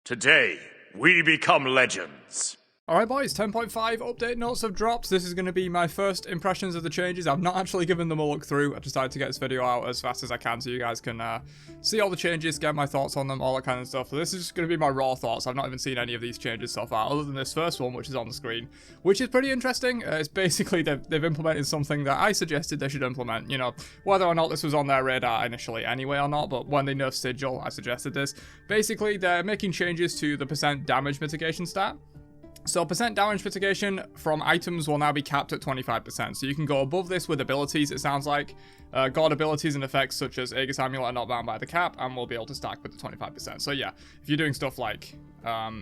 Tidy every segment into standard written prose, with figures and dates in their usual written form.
Today, we become legends. Alright boys, 10.5 update notes have dropped. This is going to be my first impressions of the changes. I've not actually given them a look through. I decided to get this video out as fast as I can so you guys can see all the changes, get my thoughts on them, all that kind of stuff. So this is just going to be my raw thoughts. I've not even seen any of these changes so far, other than this first one, which is on the screen, which is pretty interesting. It's basically they've implemented something that I suggested they should implement. You know, whether or not this was on their radar initially anyway or not, but when they nerfed Sigil, I suggested this. Basically, they're making changes to the % damage mitigation stat. So % damage mitigation from items will now be capped at 25%. So you can go above this with abilities, it sounds like. God abilities and effects such as Aegis Amulet are not bound by the cap and will be able to stack with the 25%. So yeah, if you're doing stuff like,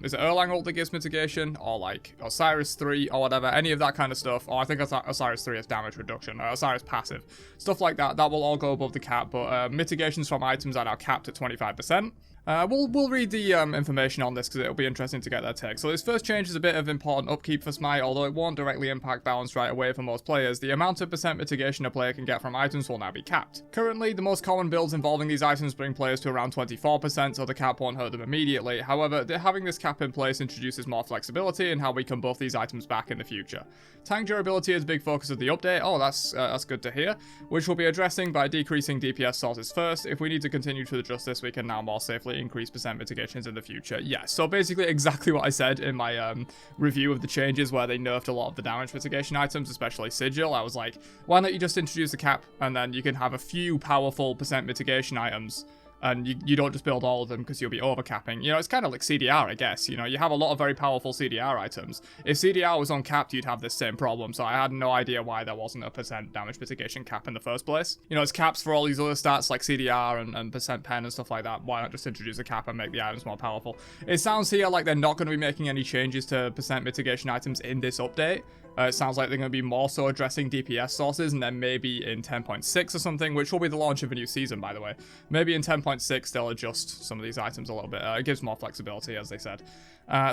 is it Erlang ult that gives mitigation? Or like Osiris 3 or whatever, any of that kind of stuff. Or I think Osiris 3 has damage reduction, or Osiris passive. Stuff like that, that will all go above the cap, but mitigations from items are now capped at 25%. We'll read the information on this because it'll be interesting to get their take. So this first change is a bit of important upkeep for Smite, although it won't directly impact balance right away for most players. The amount of % mitigation a player can get from items will now be capped. Currently, the most common builds involving these items bring players to around 24%, so the cap won't hurt them immediately. However, having this cap in place introduces more flexibility in how we can buff these items back in the future. Tank durability is a big focus of the update. Oh, that's good to hear. Which we'll be addressing by decreasing DPS sources first. If we need to continue to adjust this, we can now more safely increase % mitigations in the future. Yeah, so basically exactly what I said in my review of the changes where they nerfed a lot of the damage mitigation items, especially Sigil. I was like, why not you just introduce a cap and then you can have a few powerful % mitigation items and you don't just build all of them because you'll be overcapping. You know, it's kind of like CDR, I guess. You know, you have a lot of very powerful CDR items. If CDR was uncapped, you'd have this same problem, so I had no idea why there wasn't a % damage mitigation cap in the first place. You know, it's caps for all these other stats like CDR and % pen and stuff like that. Why not just introduce a cap and make the items more powerful? It sounds here like they're not going to be making any changes to % mitigation items in this update. It sounds like they're going to be more so addressing DPS sources, and then maybe in 10.6 or something, which will be the launch of a new season, by the way. Maybe in 10.6 they'll adjust some of these items a little bit. It gives more flexibility, as they said.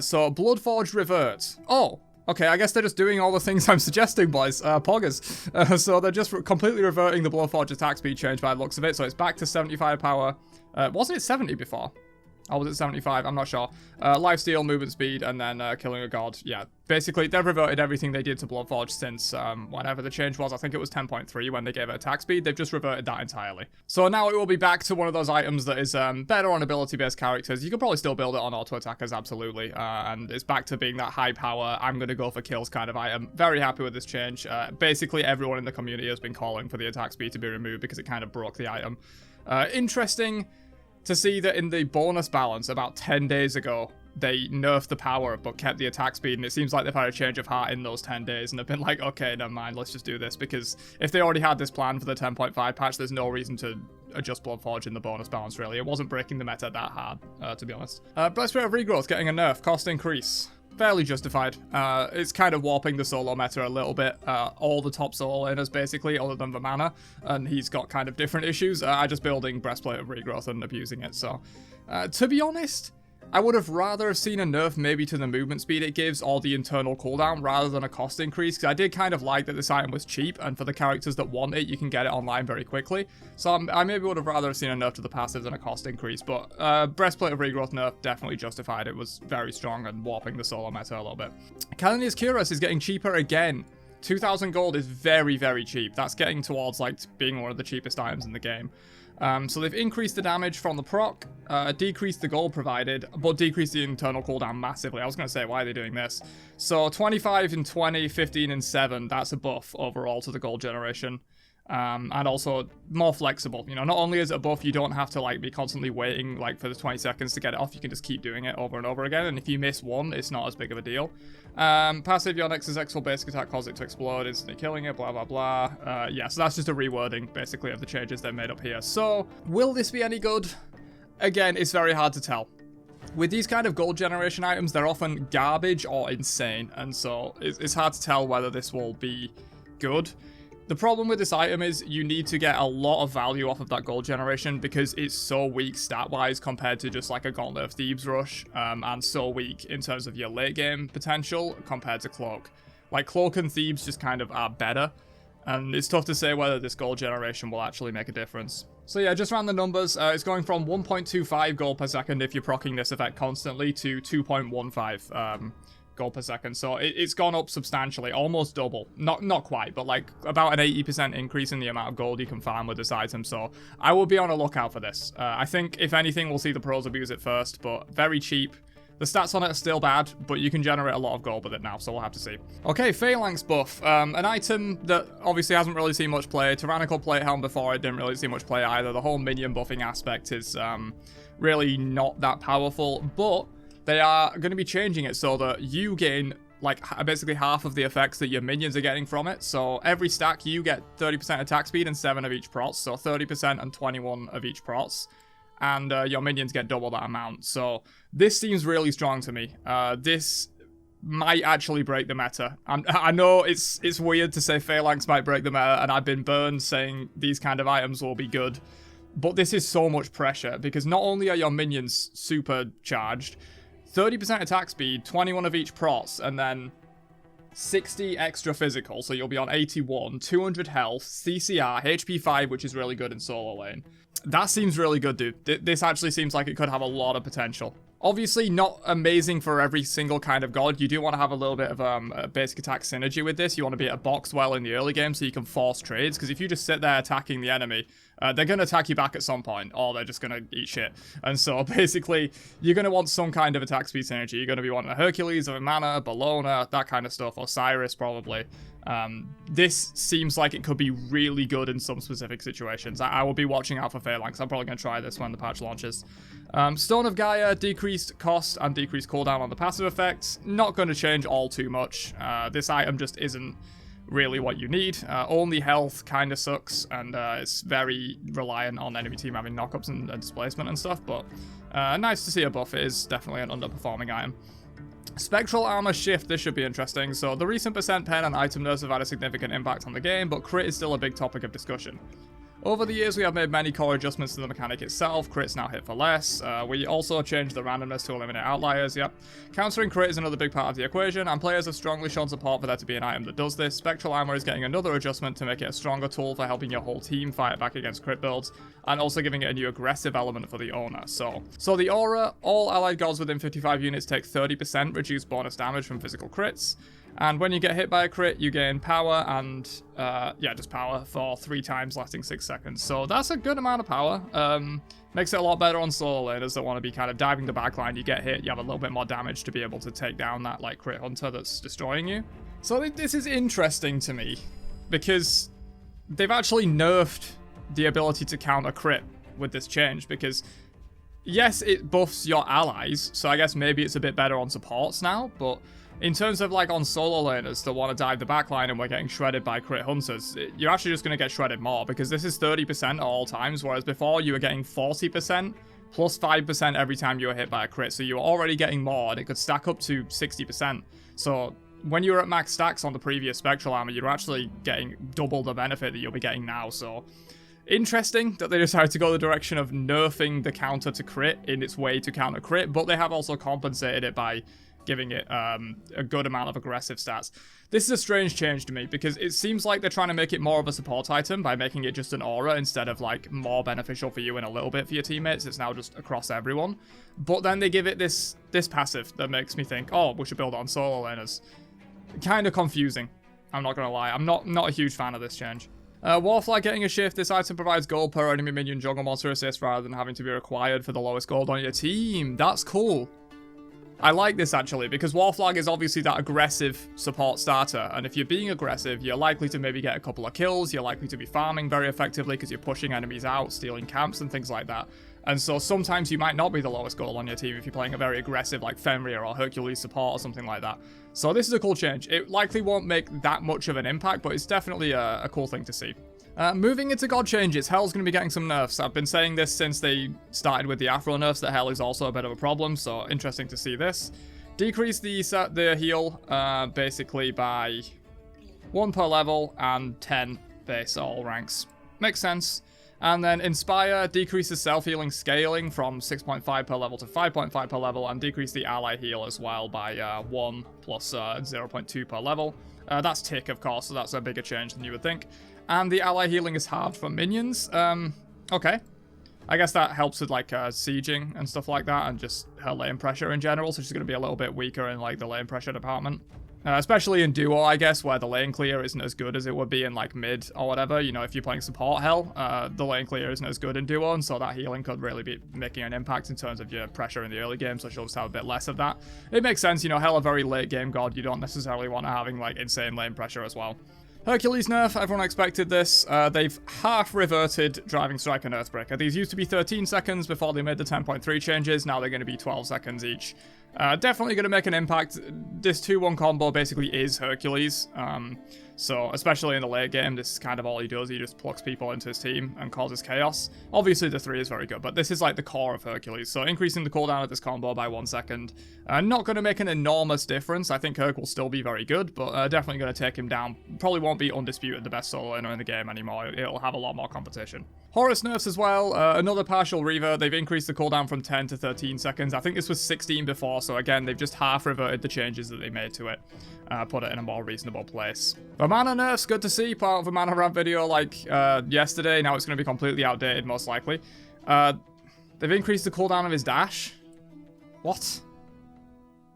So, Bloodforge Revert. Oh, okay, I guess they're just doing all the things I'm suggesting, boys. Poggers. So they're just completely reverting the Bloodforge attack speed change by the looks of it, so it's back to 75 power. Wasn't it 70 before? Or was it 75? I'm not sure. Lifesteal, movement speed, and then killing a god. Yeah, basically, they've reverted everything they did to Bloodforge since whatever the change was. I think it was 10.3 when they gave it attack speed. They've just reverted that entirely. So now it will be back to one of those items that is better on ability-based characters. You can probably still build it on auto-attackers, absolutely. And it's back to being that high power, I'm going to go for kills kind of item. Very happy with this change. Basically, everyone in the community has been calling for the attack speed to be removed because it kind of broke the item. Interesting to see that in the bonus balance about 10 days ago, they nerfed the power but kept the attack speed, and it seems like they've had a change of heart in those 10 days and they've been like, okay, never mind, let's just do this, because if they already had this plan for the 10.5 patch, there's no reason to adjust Bloodforge in the bonus balance, really. It wasn't breaking the meta that hard, to be honest. Breastplate of Regrowth getting a nerf, cost increase. Fairly justified. It's kind of warping the solo meta a little bit. All the top solo laners, basically, other than Vamana, and he's got kind of different issues. I'm just building Breastplate of Regrowth and abusing it, so... to be honest, I would have rather have seen a nerf maybe to the movement speed it gives or the internal cooldown rather than a cost increase, because I did kind of like that this item was cheap, and for the characters that want it, you can get it online very quickly. So I maybe would have rather seen a nerf to the passive than a cost increase, but Breastplate of Regrowth nerf definitely justified. It was very strong and warping the solo meta a little bit. Kalini's Cuirass is getting cheaper again. 2,000 gold is very, very cheap. That's getting towards like being one of the cheapest items in the game. So they've increased the damage from the proc, decreased the gold provided, but decreased the internal cooldown massively. I was going to say, why are they doing this? So 25 and 20, 15 and 7, that's a buff overall to the gold generation. And also more flexible. You know, not only is it a buff, you don't have to like be constantly waiting like for the 20 seconds to get it off. You can just keep doing it over and over again, and if you miss one, it's not as big of a deal. Passive, your Nexus X full basic attack causes it to explode, instantly killing it, blah blah blah. Yeah, so that's just a rewording basically of the changes they've made up here. So will this be any good? Again, it's very hard to tell. With these kind of gold generation items, they're often garbage or insane, and so it's hard to tell whether this will be good. The problem with this item is you need to get a lot of value off of that gold generation because it's so weak stat-wise compared to just like a Gauntlet of Thebes rush, and so weak in terms of your late game potential compared to Cloak. Like, Cloak and Thebes just kind of are better, And it's tough to say whether this gold generation will actually make a difference. So yeah, just ran the numbers. It's going from 1.25 gold per second if you're proccing this effect constantly to 2.15 gold per second. So it's gone up substantially, almost double. Not quite, but like about an 80% increase in the amount of gold you can farm with this item. So I will be on a lookout for this. I think if anything, we'll see the pros abuse it first, but very cheap. The stats on it are still bad, but you can generate a lot of gold with it now, so we'll have to see. Okay, Phalanx buff. An item that obviously hasn't really seen much play. Tyrannical Plate Helm before it didn't really see much play either. The whole minion buffing aspect is really not that powerful, but they are going to be changing it so that you gain like basically half of the effects that your minions are getting from it. So every stack you get 30% attack speed and 7 of each prots, so 30% and 21 of each prots. And your minions get double that amount. So this seems really strong to me. This might actually break the meta. I know it's weird to say Phalanx might break the meta, and I've been burned saying these kind of items will be good. But this is so much pressure, because not only are your minions supercharged, 30% attack speed, 21 of each prots, and then 60 extra physical, so you'll be on 81, 200 health, CCR, HP 5, which is really good in solo lane. That seems really good, dude. This actually seems like it could have a lot of potential. Obviously, not amazing for every single kind of god. You do want to have a little bit of a basic attack synergy with this. You want to be able to box well in the early game so you can force trades, because if you just sit there attacking the enemy, they're going to attack you back at some point, or they're just going to eat shit. And so, basically, you're going to want some kind of attack speed synergy. You're going to be wanting a Hercules, a Vamana, Bellona, that kind of stuff, or Cyrus, probably. This seems like it could be really good in some specific situations. I will be watching out for Phalanx. I'm probably going to try this when the patch launches. Stone of Gaia, decreased cost and decreased cooldown on the passive effects. Not going to change all too much. This item just isn't really what you need. Only health kind of sucks, and it's very reliant on enemy team having knockups and displacement and stuff, but nice to see a buff. It is definitely an underperforming item. Spectral armor shift, this should be interesting. So the recent percent pen and item nerfs have had a significant impact on the game, but crit is still a big topic of discussion. Over the years, we have made many core adjustments to the mechanic itself. Crits now hit for less. We also changed the randomness to eliminate outliers, yep. Countering crit is another big part of the equation, and players have strongly shown support for there to be an item that does this. Spectral armor is getting another adjustment to make it a stronger tool for helping your whole team fight back against crit builds, and also giving it a new aggressive element for the owner. So the aura, all allied gods within 55 units take 30% reduced bonus damage from physical crits. And when you get hit by a crit, you gain power and, just power for 3 times lasting 6 seconds. So that's a good amount of power. Makes it a lot better on solo laners that want to be kind of diving the backline. You get hit, you have a little bit more damage to be able to take down that, like, crit hunter that's destroying you. So this is interesting to me, because they've actually nerfed the ability to counter crit with this change, because yes, it buffs your allies, so I guess maybe it's a bit better on supports now, but in terms of like on solo laners that want to dive the backline and we're getting shredded by crit hunters, you're actually just going to get shredded more, because this is 30% at all times, whereas before you were getting 40% plus 5% every time you were hit by a crit, so you were already getting more, and it could stack up to 60%. So when you were at max stacks on the previous Spectral armor, you're actually getting double the benefit that you'll be getting now, so interesting that they decided to go the direction of nerfing the counter to crit in its way to counter crit, but they have also compensated it by giving it a good amount of aggressive stats. This is a strange change to me, because it seems like they're trying to make it more of a support item by making it just an aura instead of like more beneficial for you and a little bit for your teammates. It's now just across everyone. But then they give it this passive that makes me think, oh, we should build it on solo laners. Kind of confusing, I'm not going to lie. I'm not a huge fan of this change. Warfly getting a shift. This item provides gold per enemy minion jungle monster assist rather than having to be required for the lowest gold on your team. That's cool. I like this actually, because Warflag is obviously that aggressive support starter, and if you're being aggressive, you're likely to maybe get a couple of kills, you're likely to be farming very effectively because you're pushing enemies out, stealing camps and things like that. And so sometimes you might not be the lowest goal on your team if you're playing a very aggressive like Fenrir or Hercules support or something like that. So this is a cool change. It likely won't make that much of an impact, but it's definitely a cool thing to see. Moving into god changes, Hell's going to be getting some nerfs. I've been saying this since they started with the Afro nerfs, that Hell is also a bit of a problem, so interesting to see this. Decrease the heal basically by 1 per level and 10 base all ranks. Makes sense. And then Inspire decreases self-healing scaling from 6.5 per level to 5.5 per level, and decrease the ally heal as well by 1 plus 0.2 per level. That's tick, of course, so that's a bigger change than you would think. And the ally healing is halved for minions. Okay. I guess that helps with, like, sieging and stuff like that, and just her lane pressure in general, so she's going to be a little bit weaker in, like, the lane pressure department. Especially in duo, I guess, where the lane clear isn't as good as it would be in, like, mid or whatever. You know, if you're playing support hell, the lane clear isn't as good in duo, and so that healing could really be making an impact in terms of your pressure in the early game, so she'll just have a bit less of that. It makes sense, you know, hell, a very late game god, you don't necessarily want to having, like, insane lane pressure as well. Hercules nerf, everyone expected this. They've half reverted Driving Strike and Earthbreaker. These used to be 13 seconds before they made the 10.3 changes, now they're going to be 12 seconds each. Definitely going to make an impact. This 2-1 combo basically is Hercules, so especially in the late game, this is kind of all he does. He just plucks people into his team and causes chaos. Obviously the 3 is very good, but this is like the core of Hercules, so increasing the cooldown of this combo by 1 second. Not going to make an enormous difference. I think Herc will still be very good, but definitely going to take him down. Probably won't be undisputed the best solo laner in the game anymore. It'll have a lot more competition. Horus nerfs as well, another partial revert. They've increased the cooldown from 10 to 13 seconds. I think this was 16 before, so again, they've just half reverted the changes that they made to it. Put it in a more reasonable place. Vamana nerfs, good to see. Put out a Vamana rant video like yesterday. Now it's going to be completely outdated, most likely. They've increased the cooldown of his dash. What?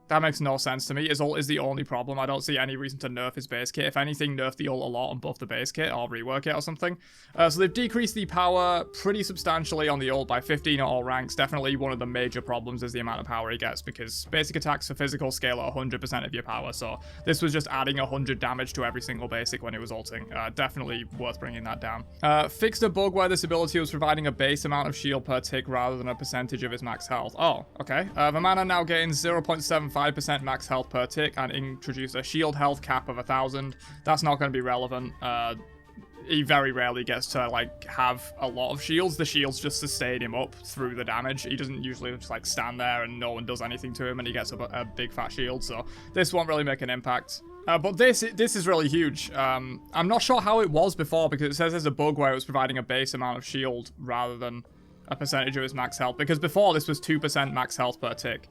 That makes no sense to me. His ult is the only problem. I don't see any reason to nerf his base kit. If anything, nerf the ult a lot and buff the base kit or rework it or something. So they've decreased the power pretty substantially on the ult by 15 at all ranks. Definitely one of the major problems is the amount of power he gets, because basic attacks for physical scale at 100% of your power. So this was just adding 100 damage to every single basic when it was ulting. Definitely worth bringing that down. Fixed a bug where this ability was providing a base amount of shield per tick rather than a percentage of his max health. Oh, okay. Vamana now gains 0.75% max health per tick and introduce a shield health cap of 1,000. That's not going to be relevant. He very rarely gets to, like, have a lot of shields. The shields just sustain him up through the damage. He doesn't usually just, like, stand there and no one does anything to him and he gets a big fat shield, so this won't really make an impact. But this is really huge. I'm not sure how it was before, because it says there's a bug where it was providing a base amount of shield rather than a percentage of his max health, because before this was 2% max health per tick.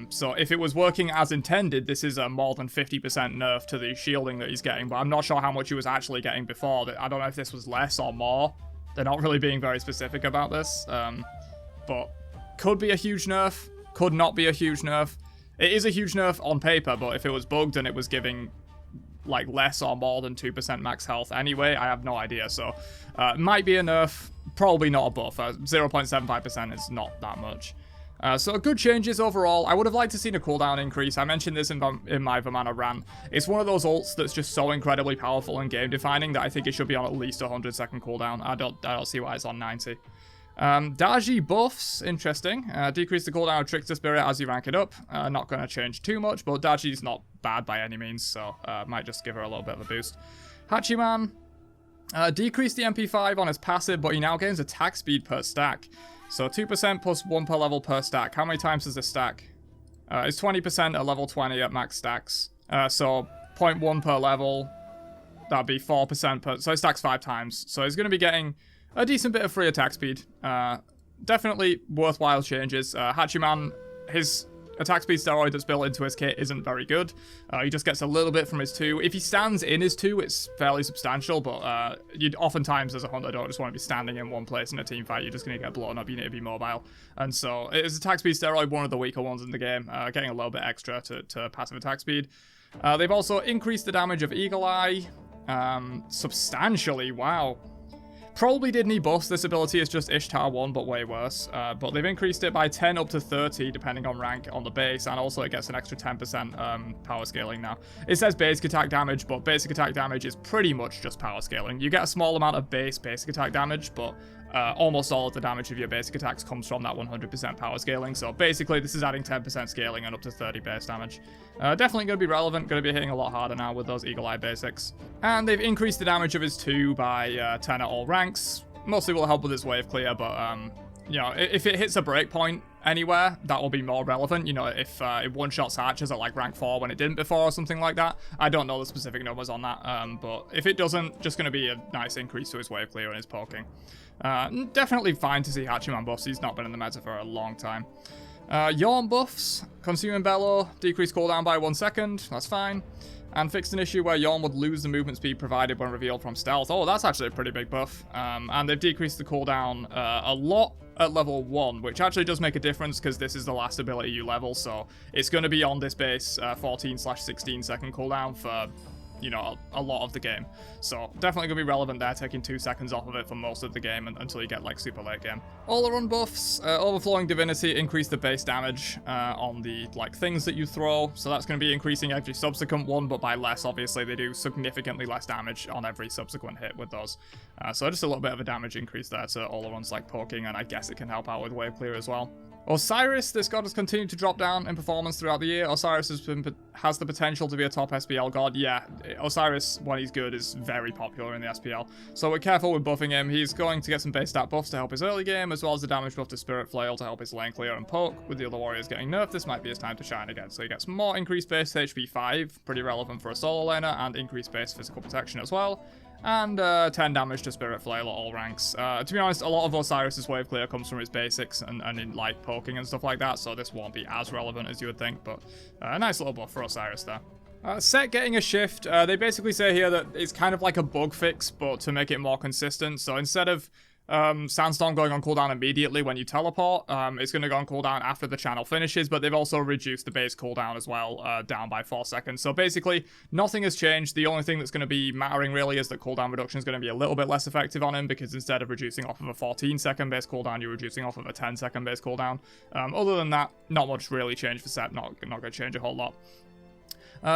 So if it was working as intended, this is a more than 50% nerf to the shielding that he's getting, but I'm not sure how much he was actually getting before. I don't know if this was less or more. They're not really being very specific about this, but could be a huge nerf, could not be a huge nerf. It is a huge nerf on paper, but if it was bugged and it was giving, like, less or more than 2% max health anyway, I have no idea. So might be a nerf, probably not a buff. 0.75% is not that much. So good changes overall. I would have liked to see a cooldown increase. I mentioned this in my Vamana rant. It's one of those ults that's just so incredibly powerful and game defining that I think it should be on at least 100-second cooldown. I don't see why it's on 90. Daji buffs, interesting. Decrease the cooldown of Trickster Spirit as you rank it up. Not going to change too much, but Daji's not bad by any means, so might just give her a little bit of a boost. Hachiman, decrease the MP5 on his passive, but he now gains attack speed per stack. So 2% plus 1 per level per stack. How many times does this stack? It's 20% at level 20 at max stacks. So 0.1 per level. That'd be 4% per... So it stacks 5 times. So he's going to be getting a decent bit of free attack speed. Definitely worthwhile changes. Hachiman, his attack speed steroid that's built into his kit isn't very good. He just gets a little bit from his 2. If he stands in his 2, it's fairly substantial, but you'd oftentimes as a hunter don't just want to be standing in one place in a team fight. You're just going to get blown up. You need to be mobile. And so his attack speed steroid, one of the weaker ones in the game, getting a little bit extra to passive attack speed. They've also increased the damage of Eagle Eye substantially. Wow. Probably did need buffs. This ability is just Ishtar 1, but way worse. But they've increased it by 10 up to 30, depending on rank on the base, and also it gets an extra 10% power scaling now. It says basic attack damage, but basic attack damage is pretty much just power scaling. You get a small amount of basic attack damage, but almost all of the damage of your basic attacks comes from that 100% power scaling. So basically, this is adding 10% scaling and up to 30 base damage. Definitely going to be relevant, going to be hitting a lot harder now with those Eagle Eye basics. And they've increased the damage of his 2 by 10 at all ranks. Mostly will help with his wave clear, but you know, if it hits a breakpoint anywhere, that will be more relevant. You know, if it one-shots archers at like rank 4 when it didn't before or something like that. I don't know the specific numbers on that, but if it doesn't, just going to be a nice increase to his wave clear and his poking. Definitely fine to see Hachiman buffs. He's not been in the meta for a long time. Yawn buffs, Consuming Bellow, decreased cooldown by 1 second, that's fine. And fixed an issue where Yawn would lose the movement speed provided when revealed from stealth. Oh, that's actually a pretty big buff. And they've decreased the cooldown a lot at level 1, which actually does make a difference because this is the last ability you level, so it's going to be on this base 14/16 second cooldown for, you know, a lot of the game. So definitely going to be relevant there, taking 2 seconds off of it for most of the game until you get like super late game. All the run buffs, Overflowing Divinity, increase the base damage on the like things that you throw. So that's going to be increasing every subsequent one, but by less. Obviously they do significantly less damage on every subsequent hit with those. So just a little bit of a damage increase there to all the runs like poking, and I guess it can help out with wave clear as well. Osiris, this god has continued to drop down in performance throughout the year. Osiris has the potential to be a top SPL god. Yeah, Osiris, when he's good, is very popular in the SPL. So we're careful with buffing him. He's going to get some base stat buffs to help his early game, as well as the damage buff to Spirit Flail to help his lane clear and poke. With the other warriors getting nerfed, this might be his time to shine again. So he gets more increased base HP 5, pretty relevant for a solo laner, and increased base physical protection as well. And 10 damage to Spirit Flail at all ranks. To be honest, a lot of Osiris' wave clear comes from his basics and in like poking and stuff like that, so this won't be as relevant as you would think, but a nice little buff for Osiris there. Set getting a shift, they basically say here that it's kind of like a bug fix, but to make it more consistent. So instead of Sandstorm going on cooldown immediately when you teleport, it's going to go on cooldown after the channel finishes, but they've also reduced the base cooldown as well, down by 4 seconds. So basically, nothing has changed. The only thing that's going to be mattering really is that cooldown reduction is going to be a little bit less effective on him, because instead of reducing off of a 14-second base cooldown, you're reducing off of a 10-second base cooldown. Other than that, not much really changed for Set, not going to change a whole lot.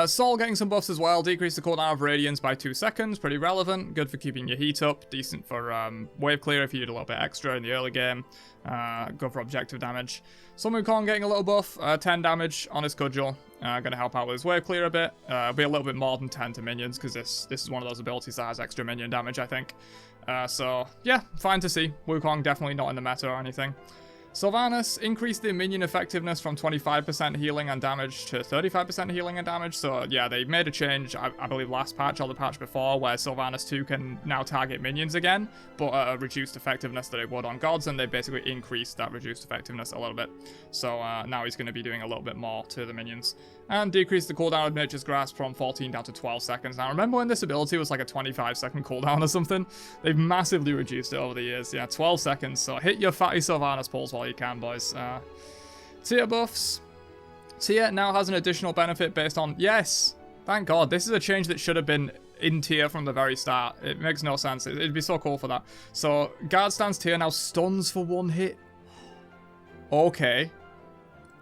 Sol getting some buffs as well, decrease the cooldown of Radiance by 2 seconds, pretty relevant, good for keeping your heat up, decent for wave clear if you did a little bit extra in the early game, good for objective damage. Sun Wukong getting a little buff, 10 damage on his Cudgel, going to help out with his wave clear a bit, be a little bit more than 10 to minions, because this is one of those abilities that has extra minion damage, I think. So yeah, fine to see. Wukong definitely not in the meta or anything. Sylvanas increased the minion effectiveness from 25% healing and damage to 35% healing and damage. So yeah, they made a change, I believe last patch or the patch before, where Sylvanas 2 can now target minions again, but at a reduced effectiveness that it would on gods, and they basically increased that reduced effectiveness a little bit. So now he's going to be doing a little bit more to the minions. And decreased the cooldown of Nature's Grasp from 14 down to 12 seconds. Now remember when this ability was like a 25-second cooldown or something? They've massively reduced it over the years. Yeah, 12 seconds. So hit your fatty Sylvanas pulls while you can, boys. Tier buffs. Tier now has an additional benefit based on... Yes! Thank God. This is a change that should have been in tier from the very start. It makes no sense. It'd be so cool for that. So, Guard Stance tier now stuns for 1 hit. Okay.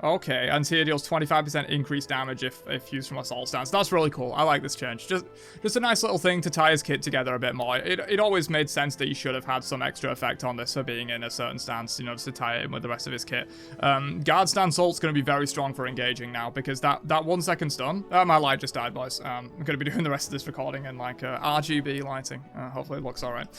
Okay, and tier deals 25% increased damage if used from Assault Stance. That's really cool. I like this change. Just a nice little thing to tie his kit together a bit more. It always made sense that he should have had some extra effect on this for being in a certain stance, you know, just to tie it in with the rest of his kit. Guard Stance ult's going to be very strong for engaging now, because that 1 second stun... my light just died, boys. I'm going to be doing the rest of this recording in, like, RGB lighting. Hopefully it looks alright.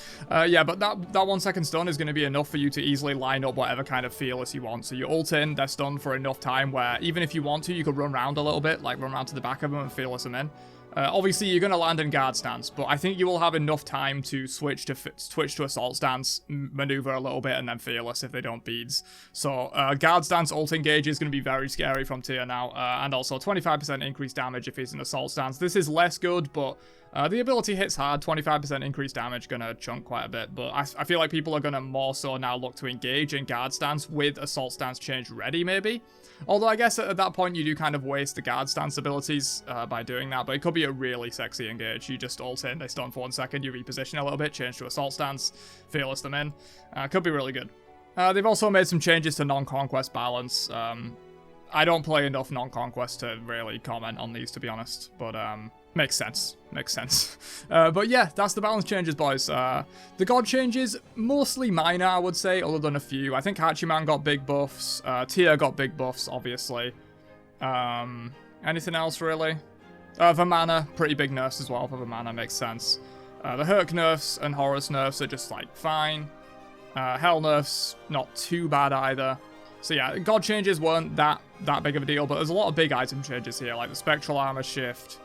Yeah, but that 1 second stun is going to be enough for you to easily line up whatever kind of fearless you want. So you ult in, they're stunned for enough time where even if you want to, you could run around a little bit, like run around to the back of them and fearless them in. Obviously, you're going to land in guard stance, but I think you will have enough time to switch to assault stance, maneuver a little bit, and then fearless if they don't beads. So guard stance ult engage is going to be very scary from tier now, and also 25% increased damage if he's in assault stance. This is less good, but the ability hits hard. 25% increased damage, going to chunk quite a bit, but I feel like people are going to more so now look to engage in guard stance with assault stance change ready, maybe. Although I guess at that point you do kind of waste the guard stance abilities by doing that, but it could be a really sexy engage. You just ult in, they stun for 1 second, you reposition a little bit, change to assault stance, fearless them in. Could be really good. They've also made some changes to non-conquest balance. I don't play enough non-conquest to really comment on these, to be honest, but makes sense. Makes sense. But yeah, that's the balance changes, boys. The god changes, mostly minor, I would say, other than a few. I think Hachiman got big buffs. Tia got big buffs, obviously. Anything else, really? Vamana, pretty big nerfs as well for Vamana, makes sense. The Herc nerfs and Horus nerfs are just, like, fine. Hell nerfs, not too bad either. So yeah, god changes weren't that big of a deal, but there's a lot of big item changes here, like the Spectral armor shift.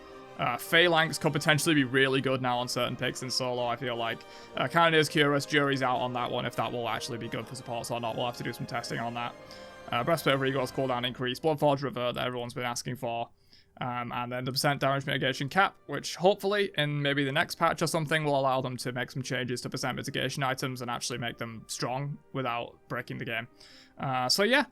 Phalanx could potentially be really good now on certain picks in solo, I feel like. Cannoneer's Curious, jury's out on that one, if that will actually be good for supports or not. We'll have to do some testing on that. Breastplate of Regal's cooldown increase, Bloodforge Revert that everyone's been asking for. And then the percent damage mitigation cap, which hopefully in maybe the next patch or something will allow them to make some changes to percent mitigation items and actually make them strong without breaking the game. So yeah,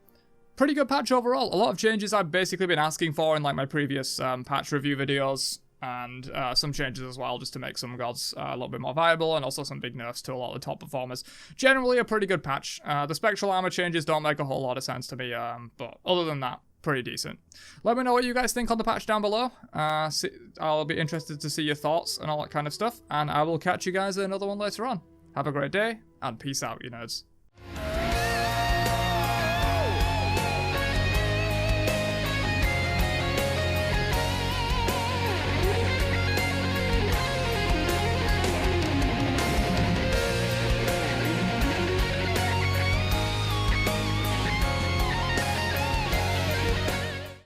pretty good patch overall. A lot of changes I've basically been asking for in like my previous patch review videos, and some changes as well just to make some gods a little bit more viable, and also some big nerfs to a lot of the top performers. Generally a pretty good patch. The Spectral armor changes don't make a whole lot of sense to me, but other than that, pretty decent. Let me know what you guys think on the patch down below. I'll be interested to see your thoughts and all that kind of stuff, and I will catch you guys in another one later on. Have a great day, and peace out, you nerds.